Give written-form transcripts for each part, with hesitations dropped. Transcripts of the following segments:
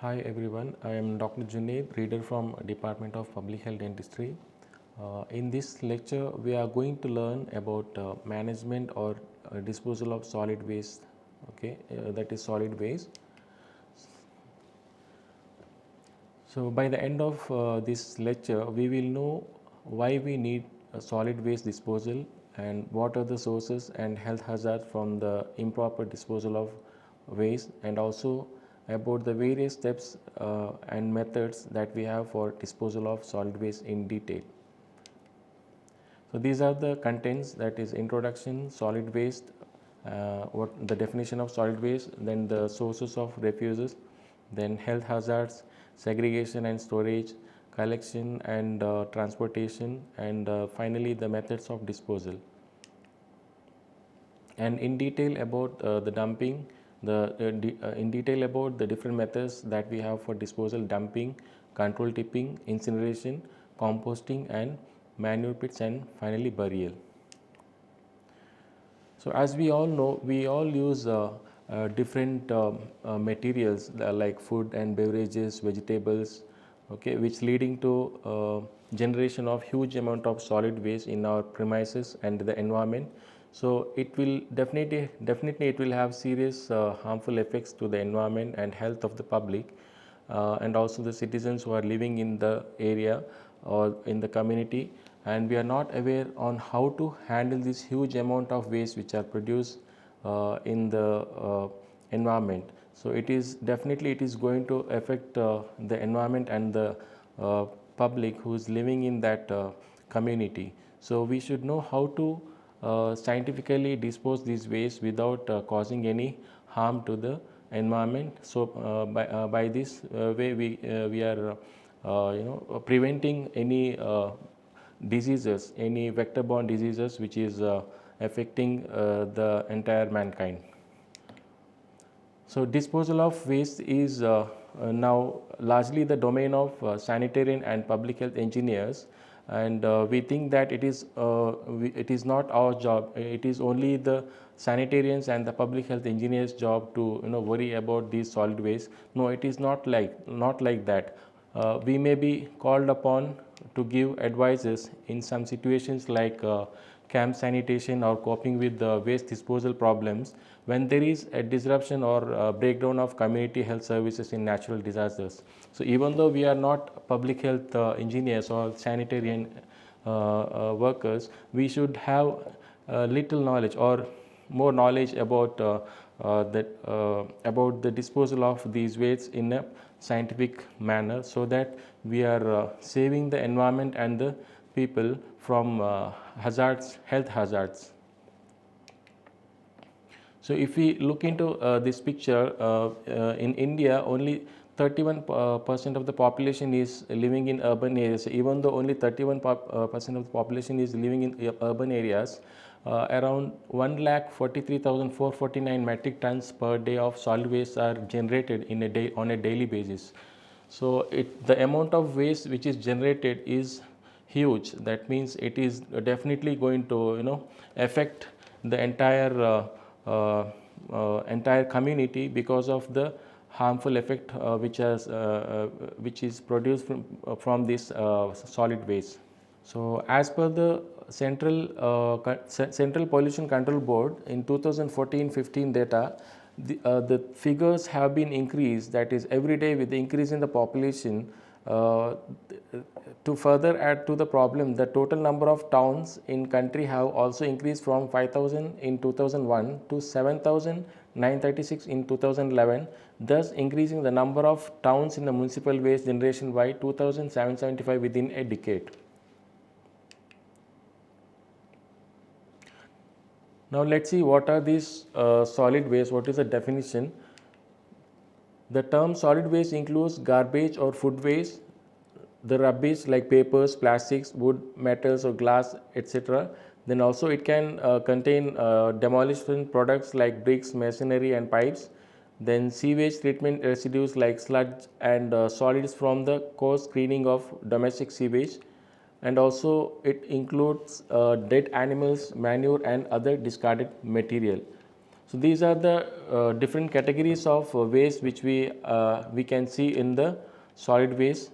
Hi everyone, I am Dr. Junaid, reader from Department of Public Health Dentistry. In this lecture, we are going to learn about management or disposal of solid waste. Okay, that is solid waste. So by the end of this lecture, we will know why we need solid waste disposal and what are the sources and health hazards from the improper disposal of waste, and also about the various steps and methods that we have for disposal of solid waste in detail. So these are the contents, that is introduction, solid waste, what the definition of solid waste, then the sources of refuses, then health hazards, segregation and storage, collection and transportation, and finally the methods of disposal. And in detail about the dumping, in detail about the different methods that we have for disposal: dumping, control tipping, incineration, composting, and manure pits, and finally burial. So as we all know, we all use different materials like food and beverages, vegetables, okay, which leading to generation of huge amount of solid waste in our premises and the environment. So it will definitely it will have serious harmful effects to the environment and health of the public, and also the citizens who are living in the area or in the community, and we are not aware on how to handle this huge amount of waste which are produced in the environment. So it is definitely it is going to affect the environment and the public who is living in that community. So we should know how to scientifically dispose these waste without causing any harm to the environment. So by this way we are preventing any diseases, any vector-borne diseases which is affecting the entire mankind. So disposal of waste is now largely the domain of sanitarian and public health engineers, and we think that it is not our job. It is only the sanitarians and the public health engineers job to worry about these solid waste. No, it is not like that. We may be called upon to give advices in some situations like camp sanitation or coping with the waste disposal problems when there is a disruption or breakdown of community health services in natural disasters. So even though we are not public health engineers or sanitarian workers, we should have little knowledge or more knowledge about about the disposal of these wastes in a scientific manner, so that we are saving the environment and the people from hazards, health hazards. So if we look into this picture, in India only 31% of the population is living in urban areas. Even though only 31% of the population is living in urban areas, around 1,43,449 metric tons per day of solid waste are generated in a day on a daily basis. So the amount of waste which is generated is huge. That means it is definitely going to affect the entire community because of the harmful effect which is produced from this solid waste. So as per the Central Pollution Control Board in 2014-15 data, the figures have been increased, that is every day with the increase in the population. To further add to the problem, the total number of towns in country have also increased from 5,000 in 2001 to 7,936 in 2011, thus increasing the number of towns in the municipal waste generation by 2,775 within a decade. Now let's see what are these solid waste, what is the definition. The term solid waste includes garbage or food waste, the rubbish like papers, plastics, wood, metals or glass, etc. Then also it can contain demolition products like bricks, masonry and pipes. Then sewage treatment residues like sludge and solids from the coarse screening of domestic sewage. And also it includes dead animals, manure and other discarded material. So these are the different categories of waste which we can see in the solid waste.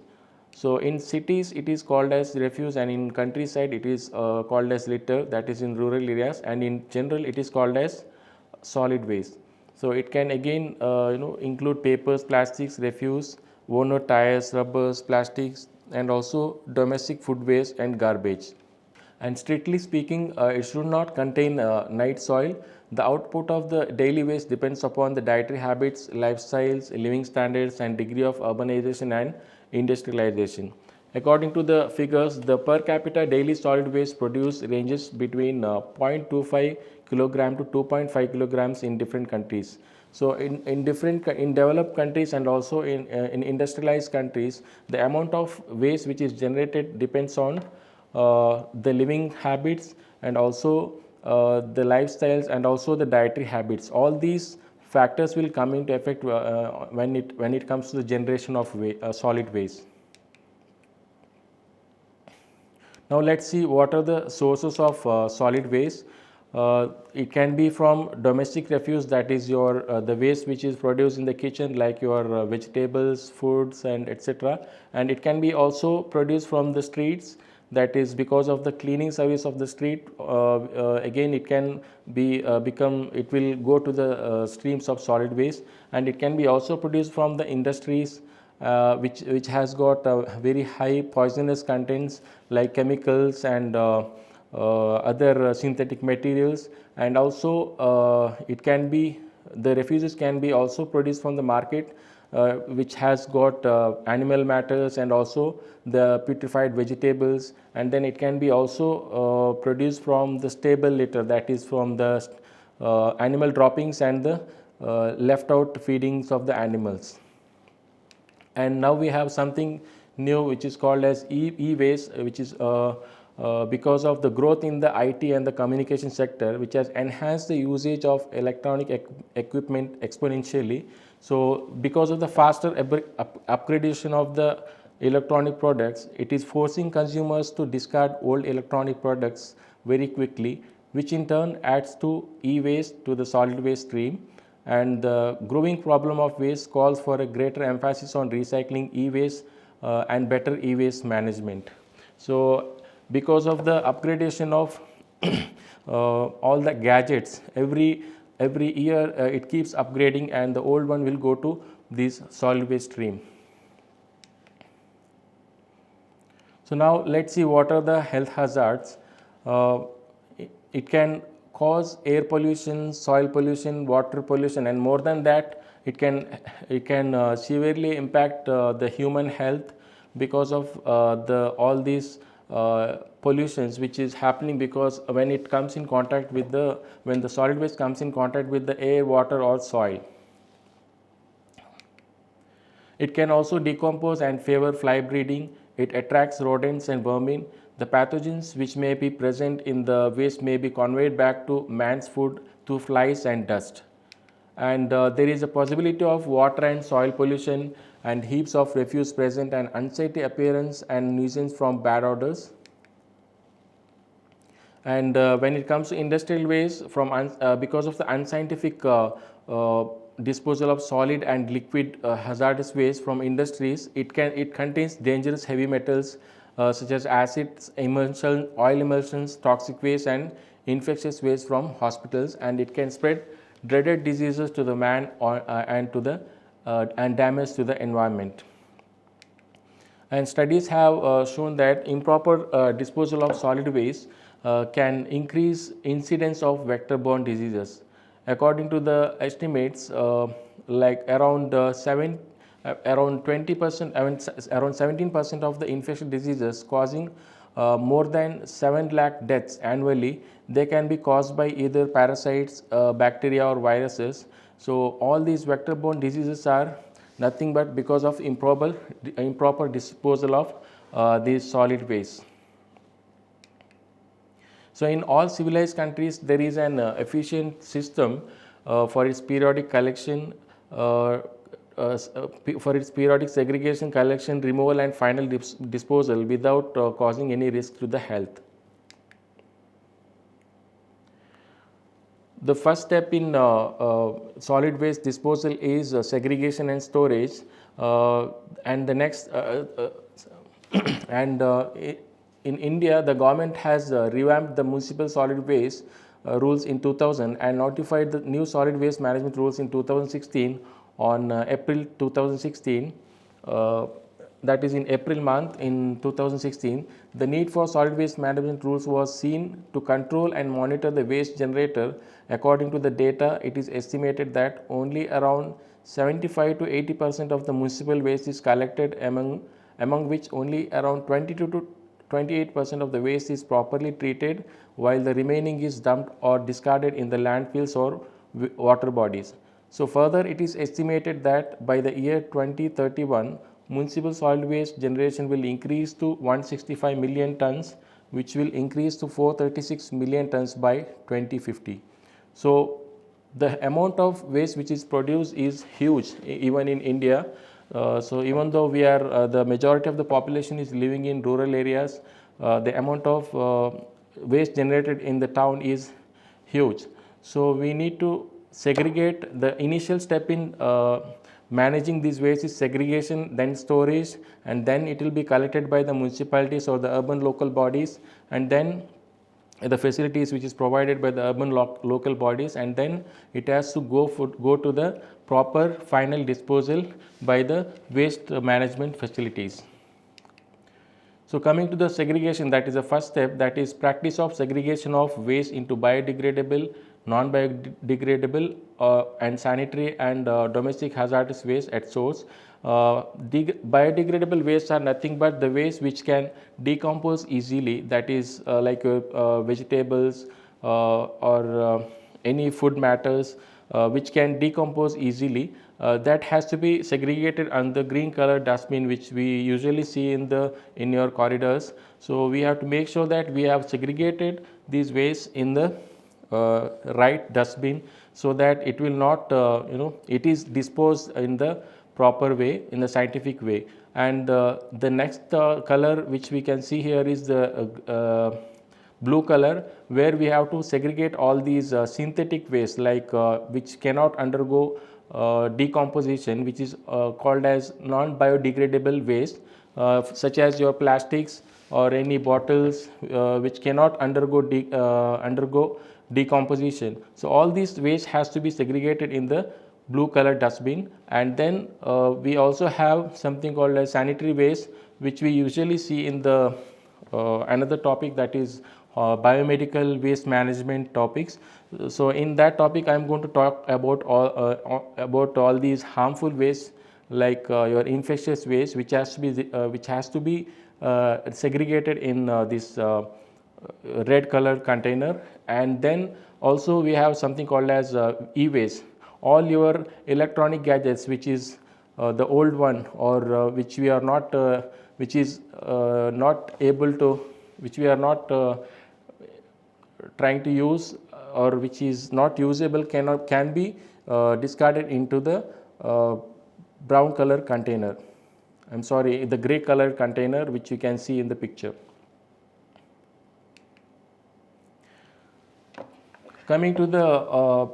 So in cities it is called as refuse, and in countryside it is called as litter, that is in rural areas, and in general it is called as solid waste. So it can again include papers, plastics, refuse, worn out tires, rubbers, plastics, and also domestic food waste and garbage. And strictly speaking, it should not contain night soil. The output of the daily waste depends upon the dietary habits, lifestyles, living standards, and degree of urbanization and industrialization. According to the figures, the per capita daily solid waste produced ranges between 0.25 kilogram to 2.5 kilograms in different countries. So in developed countries and also in industrialized countries, the amount of waste which is generated depends on the living habits, and also the lifestyles, and also the dietary habits. All these factors will come into effect when it comes to the generation of solid waste. Now let's see what are the sources of solid waste. It can be from domestic refuse, that is your the waste which is produced in the kitchen, like your vegetables, foods, and etc. And it can be also produced from the streets, that is because of the cleaning service of the street. Again it can be it will go to the streams of solid waste. And it can be also produced from the industries, which has got very high poisonous contents like chemicals and other synthetic materials. And also it can be, the refuses can be also produced from the market, which has got animal matters and also the putrefied vegetables. And then it can be also produced from the stable litter, that is from the animal droppings and the left out feedings of the animals. And now we have something new which is called as e-waste, which is because of the growth in the IT and the communication sector, which has enhanced the usage of electronic equipment exponentially. So because of the faster upgradation of the electronic products, it is forcing consumers to discard old electronic products very quickly, which in turn adds to e-waste to the solid waste stream. And the growing problem of waste calls for a greater emphasis on recycling e-waste and better e-waste management. So because of the upgradation of all the gadgets, every year it keeps upgrading, and the old one will go to this solid waste stream. So now let's see what are the health hazards. It can cause air pollution, soil pollution, water pollution, and more than that, it can severely impact the human health because of all these pollutions which is happening, because when it comes in contact with when the solid waste comes in contact with the air, water, or soil. It can also decompose and favor fly breeding. It attracts rodents and vermin. The pathogens which may be present in the waste may be conveyed back to man's food through flies and dust. And there is a possibility of water and soil pollution, and heaps of refuse present, and unsightly appearance and nuisance from bad odors. And when it comes to industrial waste, because of the unscientific disposal of solid and liquid hazardous waste from industries, it contains dangerous heavy metals such as acids, emulsion, oil emulsions, toxic waste, and infectious waste from hospitals, and it can spread dreaded diseases to the man and damage to the environment. And studies have shown that improper disposal of solid waste can increase incidence of vector-borne diseases. According to the estimates, like around 20%, around 17% of the infectious diseases causing more than 7 lakh deaths annually, they can be caused by either parasites, bacteria, or viruses. So all these vector-borne diseases are nothing but because of improper disposal of these solid waste. So in all civilized countries, there is an efficient system for its periodic collection, for its periodic segregation, collection, removal, and final disposal without causing any risk to the health. The first step in solid waste disposal is segregation and storage, and the next and in India, the government has revamped the municipal solid waste rules in 2000 and notified the new solid waste management rules in 2016 on April 2016. That is in April month in 2016. The need for solid waste management rules was seen to control and monitor the waste generator. According to the data, it is estimated that only around 75 to 80% of the municipal waste is collected, among which only around 22 to 28% of the waste is properly treated, while the remaining is dumped or discarded in the landfills or water bodies. So further, it is estimated that by the year 2031, municipal solid waste generation will increase to 165 million tons, which will increase to 436 million tons by 2050. So the amount of waste which is produced is huge, even in India. So even though we are the majority of the population is living in rural areas, the amount of waste generated in the town is huge. So we need to segregate. The initial step in managing these waste is segregation, then storage, and then it will be collected by the municipalities or the urban local bodies, and then the facilities which is provided by the urban local bodies, and then it has to go to the proper final disposal by the waste management facilities. So coming to the segregation, that is the first step, that is practice of segregation of waste into biodegradable, non-biodegradable and sanitary and domestic hazardous waste at source. Biodegradable wastes are nothing but the waste which can decompose easily, that is like vegetables or any food matters which can decompose easily. That has to be segregated on the green color dustbin, which we usually see in your corridors. So we have to make sure that we have segregated these wastes in the right dustbin, so that it will not it is disposed in the proper way, in the scientific way. And the next color which we can see here is the blue color, where we have to segregate all these synthetic waste, like which cannot undergo decomposition, which is called as non-biodegradable waste, such as your plastics or any bottles which cannot undergo decomposition. So all these waste has to be segregated in the blue color dustbin. And then we also have something called as sanitary waste, which we usually see in the another topic, that is biomedical waste management topics. So in that topic, I am going to talk about all these harmful waste, like your infectious waste, which has to be segregated in this red color container. And then also we have something called as e-waste. All your electronic gadgets, which is the old one, or which we are not which is not able to, which we are not trying to use, or which is not usable, can be discarded into the brown color container. I'm sorry, the gray color container, which you can see in the picture. Coming to the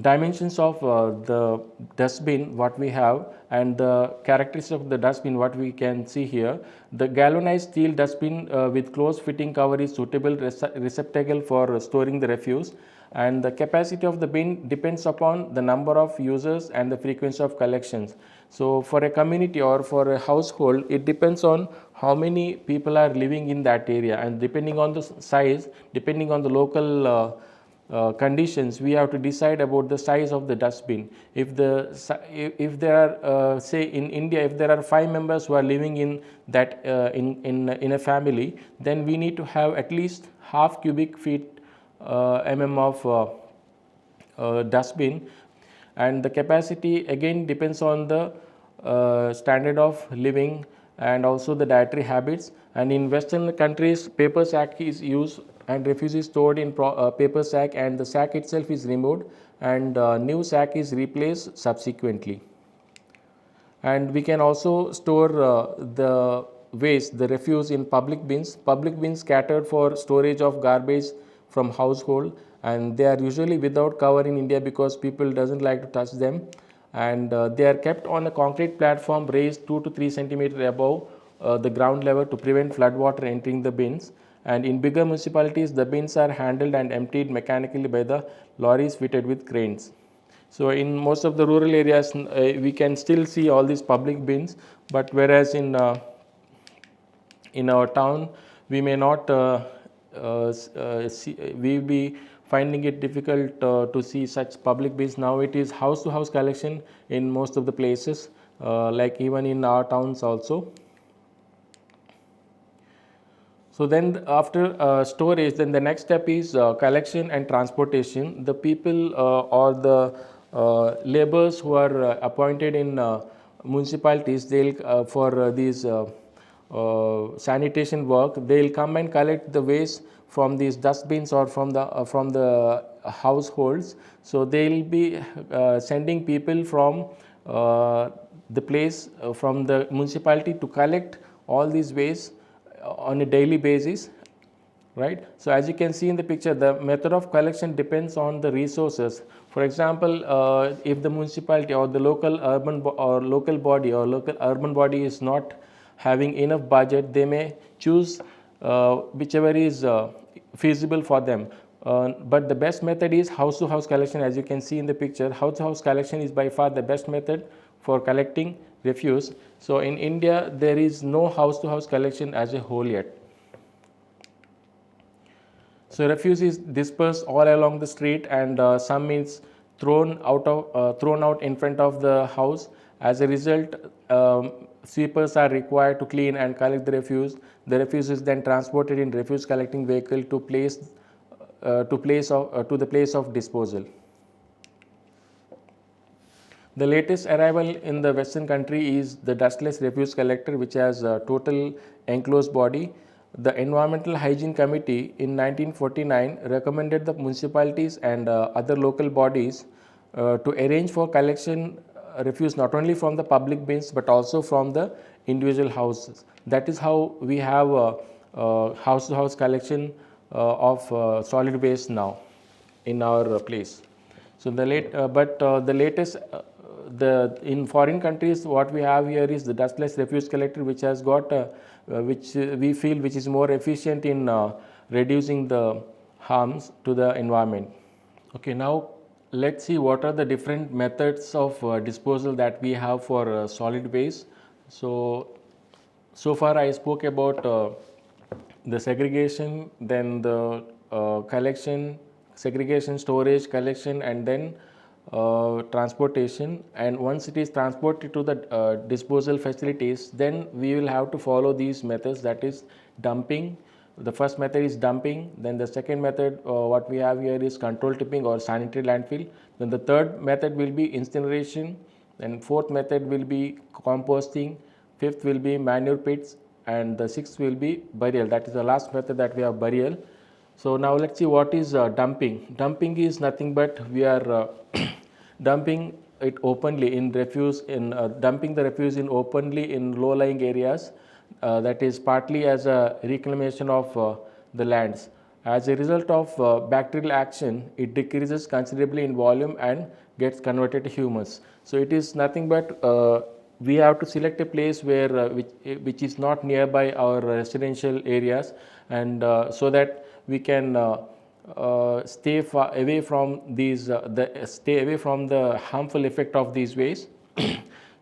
dimensions of the dustbin, what we have, and the characteristics of the dustbin, what we can see here. The galvanized steel dustbin with close fitting cover is suitable receptacle for storing the refuse, and the capacity of the bin depends upon the number of users and the frequency of collections. So for a community or for a household, it depends on how many people are living in that area, and depending on the size, depending on the local conditions, we have to decide about the size of the dustbin. If there are say in India, if there are 5 members who are living in that in a family, then we need to have at least half cubic feet of dustbin. And the capacity again depends on the standard of living and also the dietary habits. And in Western countries, paper sack is used and refuse is stored in paper sack, and the sack itself is removed, and new sack is replaced subsequently. And we can also store the waste, the refuse, in public bins. Public bins catered for storage of garbage from household, and they are usually without cover in India because people doesn't like to touch them, and they are kept on a concrete platform raised 2 to 3 centimeters above the ground level to prevent flood water entering the bins. And in bigger municipalities, the bins are handled and emptied mechanically by the lorries fitted with cranes. So in most of the rural areas, we can still see all these public bins, but whereas in our town, we may not we will be finding it difficult to see such public bins. Now it is house to house collection in most of the places, like even in our towns also. So then after storage, then the next step is collection and transportation. The people or the laborers who are appointed in municipalities, they'll for these sanitation work, they'll come and collect the waste from these dustbins or from the households. So they'll be sending people from the place from the municipality to collect all these waste on a daily basis, right? So as you can see in the picture, the method of collection depends on the resources. For example, if the municipality or the local urban or local body or local urban body is not having enough budget, they may choose whichever is feasible for them. But the best method is house to house collection. As you can see in the picture, house to house collection is by far the best method for collecting refuse. So in India, there is no house to house collection as a whole yet. So refuse is dispersed all along the street, and some is thrown out in front of the house. As a result, sweepers are required to clean and collect the refuse. The refuse is then transported in refuse collecting vehicle to the place of disposal. The latest arrival in the Western country is the dustless refuse collector, which has a total enclosed body. The Environmental Hygiene Committee in 1949 recommended the municipalities and other local bodies to arrange for collection refuse not only from the public bins but also from the individual houses. That is how we have house to house collection of solid waste now in our place. So the latest in foreign countries, what we have here is the dustless refuse collector, which has got which we feel which is more efficient in reducing the harms to the environment. Okay, now let's see what are the different methods of disposal that we have for solid waste. So far I spoke about the segregation, then the collection, segregation, storage, collection, and then transportation. And once it is transported to the disposal facilities, then we will have to follow these methods, that is dumping. The first method is dumping, then the second method what we have here is control tipping or sanitary landfill, then the third method will be incineration, then fourth method will be composting, fifth will be manure pits, and the sixth will be burial. That is the last method that we have, burial. So now let's see what is dumping. Dumping is nothing but we are dumping it openly in refuse, in dumping the refuse in openly in low-lying areas. That is partly as a reclamation of the lands. As a result of bacterial action, it decreases considerably in volume and gets converted to humus. So it is nothing but we have to select a place where which is not nearby our residential areas, and so that we can stay far away from these stay away from the harmful effect of these waste.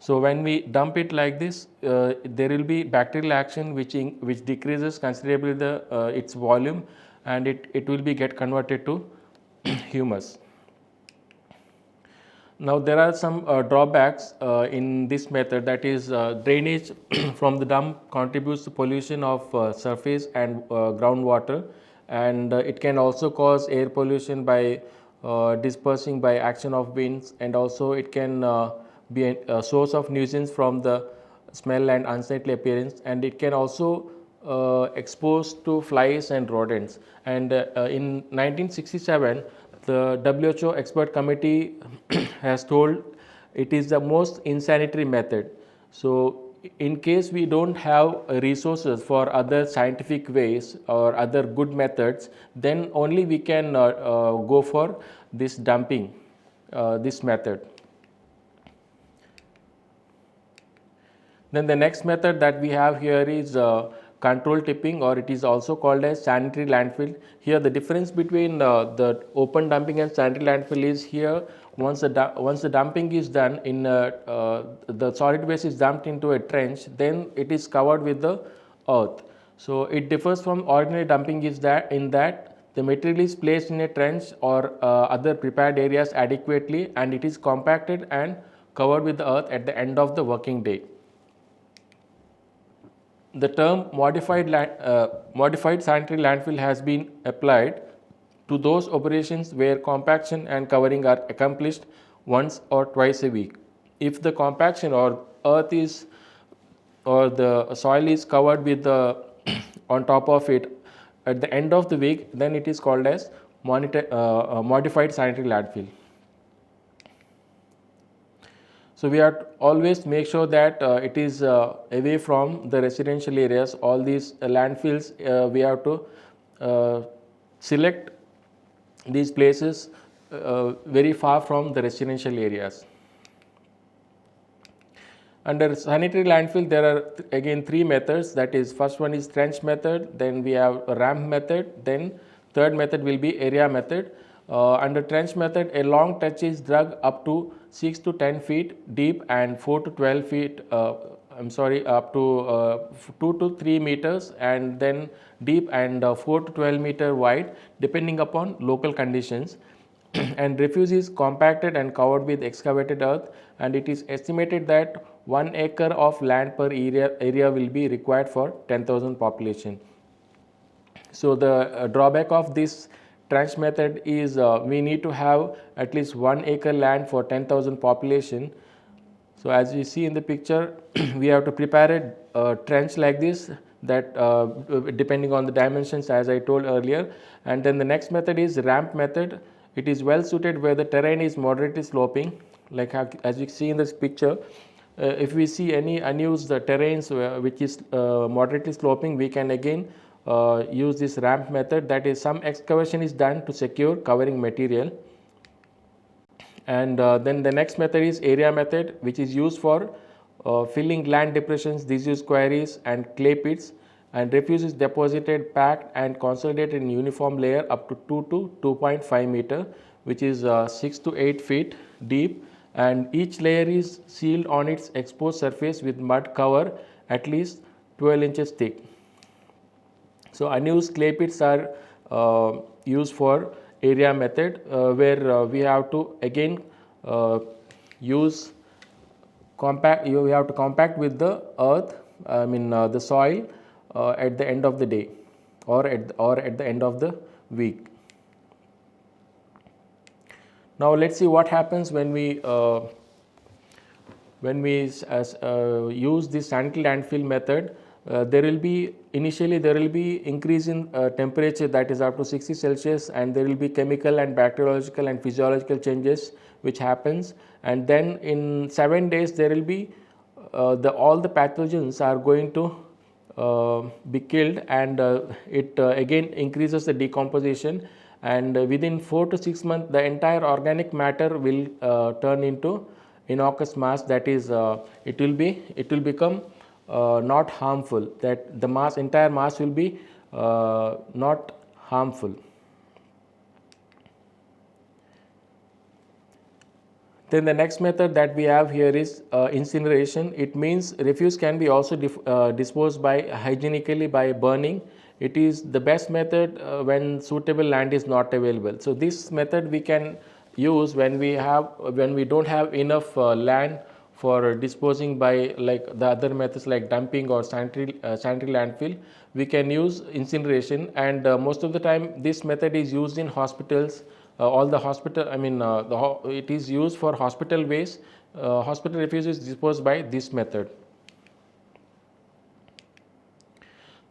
So when we dump it like this, there will be bacterial action which decreases considerably its volume, and it will be get converted to humus. Now there are some drawbacks in this method, that is drainage from the dump contributes to pollution of surface and groundwater, and it can also cause air pollution by dispersing by action of winds, and also it can be a source of nuisance from the smell and unsightly appearance, and it can also expose to flies and rodents. And in 1967, the WHO expert committee has told it is the most insanitary method. So in case we don't have resources for other scientific ways or other good methods, then only we can go for this dumping, this method. Then the next method that we have here is control tipping, or it is also called as sanitary landfill. Here the difference between the open dumping and sanitary landfill is here once the dumping is done in the solid waste is dumped into a trench, then it is covered with the earth. So it differs from ordinary dumping is that in that the material is placed in a trench or other prepared areas adequately, and it is compacted and covered with the earth at the end of the working day. The term modified sanitary landfill has been applied to those operations where compaction and covering are accomplished once or twice a week. If the compaction or earth is or the soil is covered with the on top of it at the end of the week, then it is called as modified sanitary landfill. So we have to always make sure that it is away from the residential areas. All these landfills, we have to select these places very far from the residential areas. Under sanitary landfill, there are again three methods. That is, first one is trench method, then we have a ramp method, then third method will be area method. Under trench method, a long trench is dug up to 6 to 10 feet deep and 4 to 12 feet, up to 2 to 3 meters and then deep and 4 to 12 meter wide depending upon local conditions. And refuse is compacted and covered with excavated earth, and it is estimated that 1 acre of land per area will be required for 10,000 population. So the drawback of this trench method is we need to have at least 1 acre land for 10,000 population. So as you see in the picture, we have to prepare a trench like this, that depending on the dimensions as I told earlier. And then the next method is ramp method. It is well suited where the terrain is moderately sloping, like as you see in this picture. If we see any unused terrains which is moderately sloping, we can again use this ramp method. That is, some excavation is done to secure covering material. And then the next method is area method, which is used for filling land depressions, disused quarries and clay pits, and refuse is deposited, packed and consolidated in uniform layer up to 2 to 2.5 meter, which is 6 to 8 feet deep, and each layer is sealed on its exposed surface with mud cover at least 12 inches thick. So unused clay pits are used for area method, where we have to again use compact. You have to compact with the earth, the soil at the end of the day or at the end of the week. Now let's see what happens when we use this sanitary landfill method. Initially there will be increase in temperature, that is up to 60 Celsius, and there will be chemical and bacteriological and physiological changes which happens, and then in 7 days there will be all the pathogens are going to be killed, and it again increases the decomposition, and within 4 to 6 months the entire organic matter will turn into innocuous mass. That is, it will become not harmful, that the entire mass will be not harmful. Then the next method that we have here is incineration. It means refuse can be also disposed by hygienically by burning. It is the best method when suitable land is not available. So this method we can use when we don't have enough land for disposing by like the other methods like dumping or sanitary landfill. We can use incineration, and most of the time this method is used in hospitals. It is used for hospital waste. Hospital refuse is disposed by this method.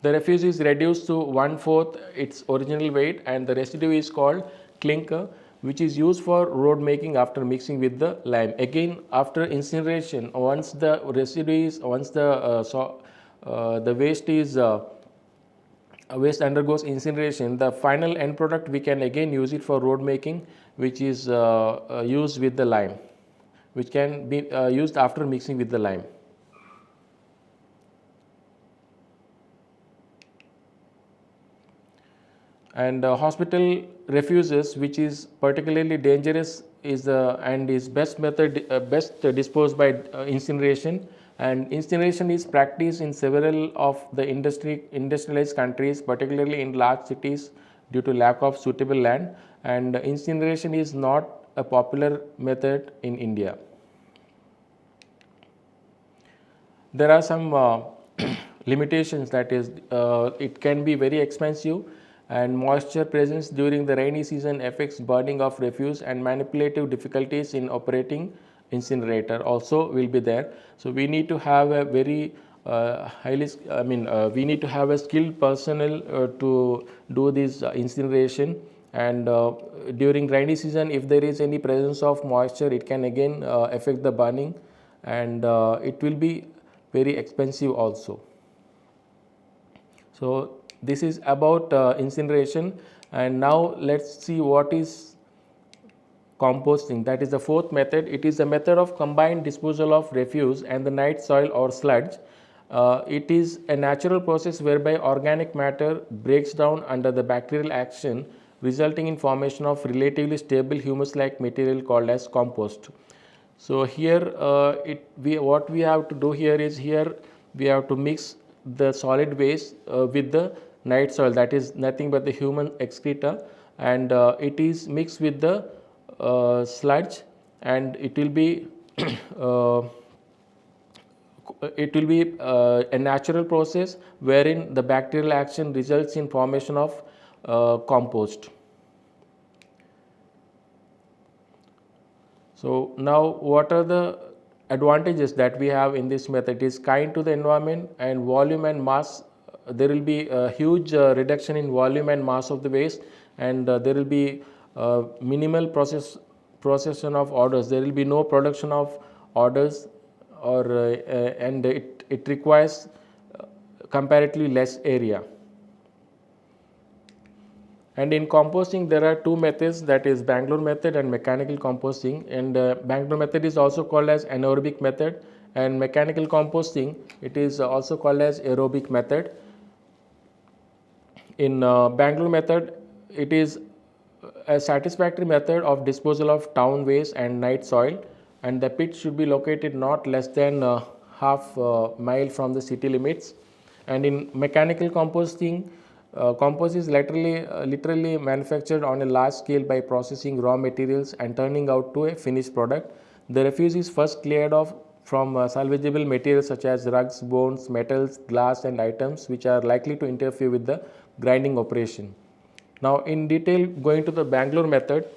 The refuse is reduced to 1/4 its original weight, and the residue is called clinker. which is used for road making after mixing with the lime. Again, after incineration, once the residue is, once the waste undergoes incineration, the final end product we can again use it for road making, which is used with the lime, which can be used after mixing with the lime. And hospital refuses, which is particularly dangerous, is and is best disposed by incineration. And incineration is practiced in several of the industrialized countries, particularly in large cities, due to lack of suitable land. And incineration is not a popular method in India. There are some limitations, that is, it can be very expensive, and moisture presence during the rainy season affects burning of refuse, and manipulative difficulties in operating incinerator also will be there. So we need to have a very we need to have a skilled personnel to do this incineration. And during rainy season, if there is any presence of moisture, it can again affect the burning, and it will be very expensive also. So this is about incineration. And now let's see what is composting. That is the fourth method. It is a method of combined disposal of refuse and the night soil or sludge. It is a natural process whereby organic matter breaks down under the bacterial action, resulting in formation of relatively stable humus-like material called as compost. So here what we have to do here is, here we have to mix the solid waste with the night soil, that is nothing but the human excreta, and it is mixed with the sludge, and it will be a natural process wherein the bacterial action results in formation of compost. So now, what are the advantages that we have in this method? It is kind to the environment, and volume and mass. There will be a huge reduction in volume and mass of the waste, and there will be minimal procession of orders. There will be no production of orders, or and it requires comparatively less area. And in composting, there are two methods, that is Bangalore method and mechanical composting. And Bangalore method is also called as anaerobic method, and mechanical composting, it is also called as aerobic method. In Bangalore method, it is a satisfactory method of disposal of town waste and night soil, and the pit should be located not less than half mile from the city limits. And in mechanical composting, compost is literally manufactured on a large scale by processing raw materials and turning out to a finished product. The refuse is first cleared off from salvageable materials such as rugs, bones, metals, glass, and items which are likely to interfere with the grinding operation. Now, in detail, going to the Bangalore method,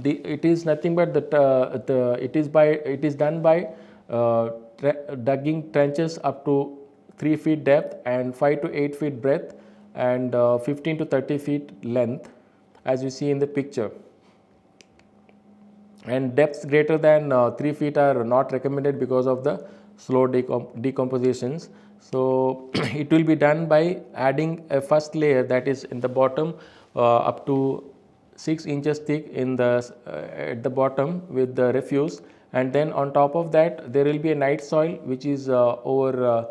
it is nothing but it is done by digging trenches up to 3 feet depth and 5 to 8 feet breadth, and 15 to 30 feet length, as you see in the picture. And depths greater than 3 feet are not recommended because of the slow decompositions. So it will be done by adding a first layer, that is in the bottom, up to 6 inches thick in the at the bottom with the refuse, and then on top of that there will be a night soil which is over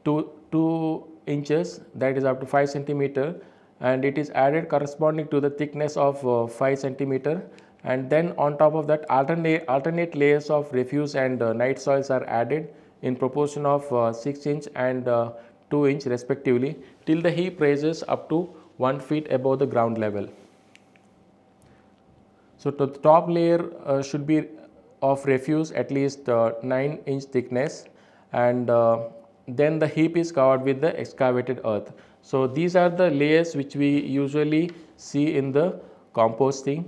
2 inches, that is up to 5 centimeter, and it is added corresponding to the thickness of 5 centimeter, and then on top of that alternate layers of refuse and night soils are added in proportion of 6 inch and 2 inch respectively, till the heap raises up to 1 feet above the ground level. So the top layer should be of refuse at least 9 inch thickness, and then the heap is covered with the excavated earth. So these are the layers which we usually see in the composting,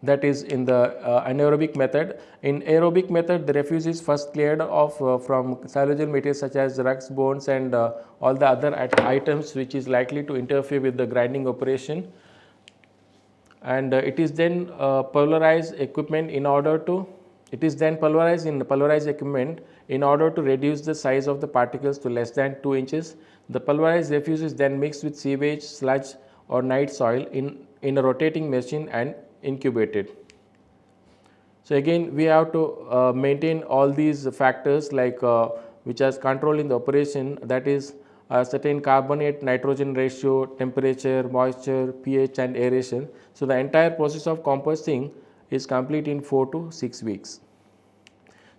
that is in the anaerobic method. In aerobic method, the refuse is first cleared off from salvageable materials such as rugs, bones, and all the other items which is likely to interfere with the grinding operation. and it is then pulverized equipment in order to it is then pulverized in pulverized equipment in order to reduce the size of the particles to less than 2 inches. The pulverized refuse is then mixed with sewage, sludge or night soil in a rotating machine and incubated. So again we have to maintain all these factors like which has control in the operation, that is a certain carbonate nitrogen ratio, temperature, moisture, pH and aeration. So the entire process of composting is complete in 4 to 6 weeks.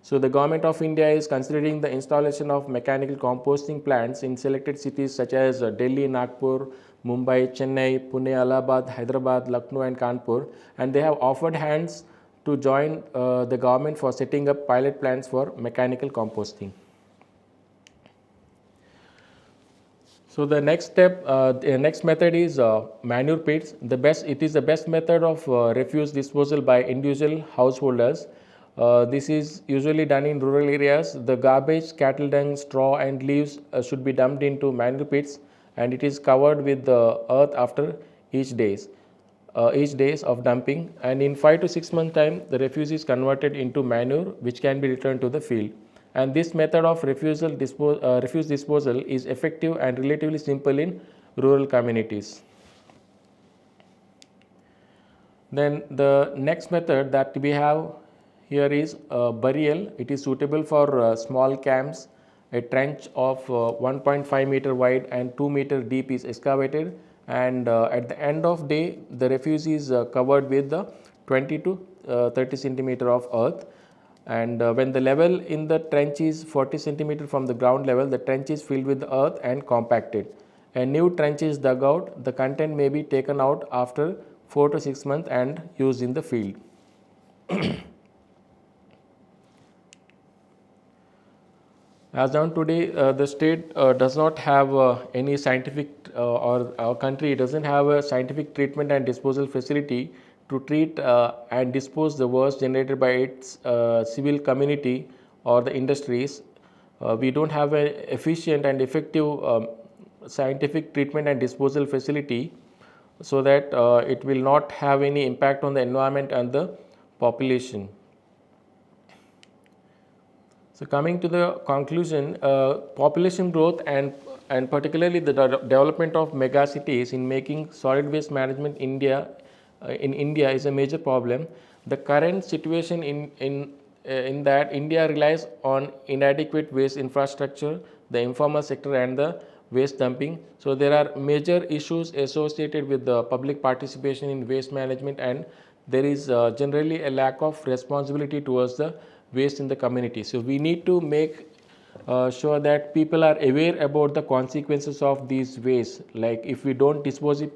So the Government of India is considering the installation of mechanical composting plants in selected cities such as Delhi, Nagpur, Mumbai, Chennai, Pune, Allahabad, Hyderabad, Lucknow and Kanpur, and they have offered hands to join the government for setting up pilot plants for mechanical composting. So the next step, the next method is manure pits. It is the best method of refuse disposal by individual householders. This is usually done in rural areas. The garbage, cattle dung, straw and leaves should be dumped into manure pits, and it is covered with the earth after each days of dumping, and in 5 to 6 months time the refuse is converted into manure which can be returned to the field. And this method of refuse disposal is effective and relatively simple in rural communities. Then the next method that we have here is burial. It is suitable for small camps. A trench of 1.5 meter wide and 2 meter deep is excavated, and at the end of day the refuse is covered with the 20 to 30 centimeter of earth, and when the level in the trench is 40 centimeter from the ground level, the trench is filled with earth and compacted. A new trench is dug out. The content may be taken out after 4 to 6 months and used in the field. As on today, the state does not have any scientific or our country doesn't have a scientific treatment and disposal facility to treat and dispose the waste generated by its civil community or the industries. We don't have an efficient and effective scientific treatment and disposal facility, so that it will not have any impact on the environment and the population. So coming to the conclusion, population growth and particularly the development of mega cities in making solid waste management in India is a major problem. The current situation in that India relies on inadequate waste infrastructure, the informal sector and the waste dumping. So there are major issues associated with the public participation in waste management, and there is generally a lack of responsibility towards the waste in the community. So we need to make sure that people are aware about the consequences of these waste, like if we don't dispose it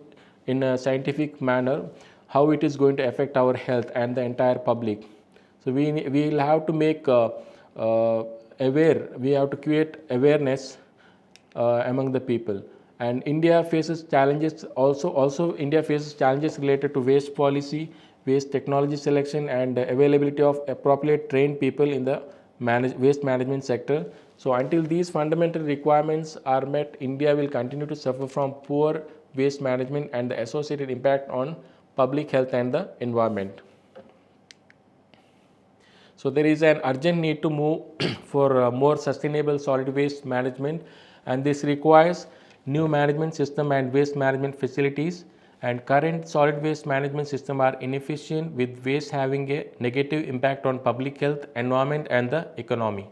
in a scientific manner, how it is going to affect our health and the entire public. So we will have to make aware, we have to create awareness among the people. And India faces challenges also India faces challenges related to waste policy, waste technology selection and availability of appropriate trained people in the waste management sector. So until these fundamental requirements are met, India will continue to suffer from poor waste management and the associated impact on public health and the environment. So there is an urgent need to move for more sustainable solid waste management, and this requires new management system and waste management facilities. And current solid waste management system are inefficient, with waste having a negative impact on public health, environment and the economy.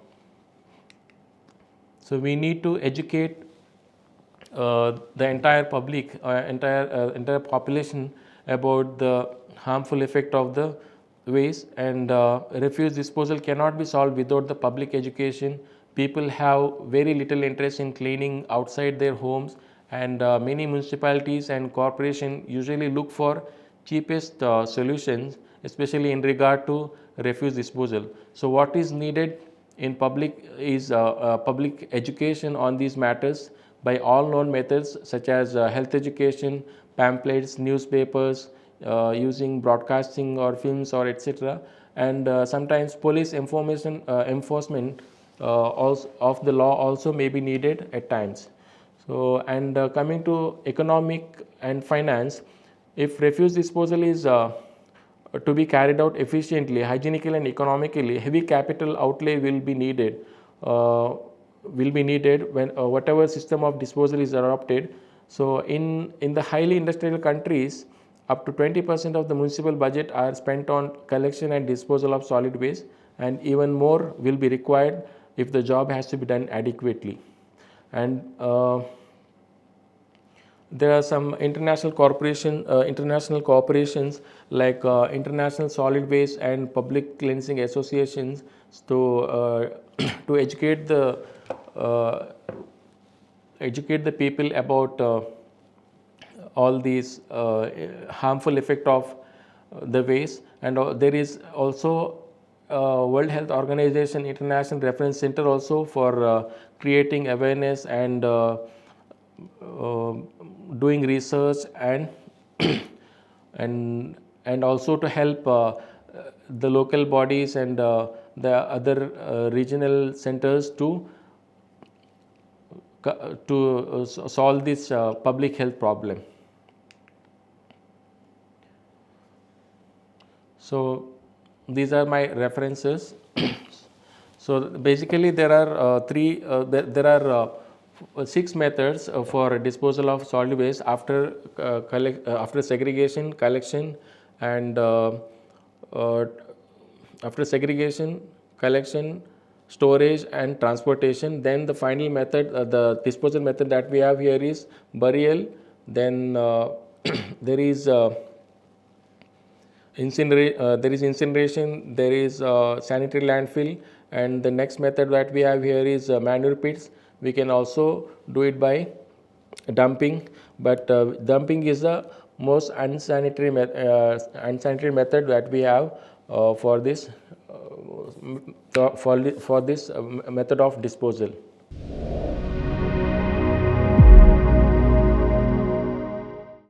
So we need to educate the entire public, entire population about the harmful effect of the waste, and refuse disposal cannot be solved without the public education. People have very little interest in cleaning outside their homes, and many municipalities and corporations usually look for cheapest solutions, especially in regard to refuse disposal. So what is needed in public is public education on these matters by all known methods such as health education, pamphlets, newspapers, using broadcasting or films or etc. And sometimes police enforcement also of the law also may be needed at times. So, and coming to economic and finance, If refuse disposal is to be carried out efficiently, hygienically and economically, heavy capital outlay will be needed. When whatever system of disposal is adopted. So in the highly industrial countries, up to 20% of the municipal budget are spent on collection and disposal of solid waste, and even more will be required if the job has to be done adequately. And there are some international cooperations like International Solid Waste and Public Cleansing Associations to to uh, educate the people about all these harmful effect of the waste. And there is also World Health Organization International Reference Center also for creating awareness and uh, doing research and and also to help the local bodies and the other regional centers to solve this public health problem. So these are my references. So basically there are there are 6 methods for disposal of solid waste after after segregation, collection, and after segregation, collection, storage, and transportation. Then the final method, the disposal method that we have here is burial. Then there is there is incineration, there is sanitary landfill, and the next method that we have here is manure pits. We can also do it by dumping, but dumping is the most unsanitary method that we have for this method of disposal.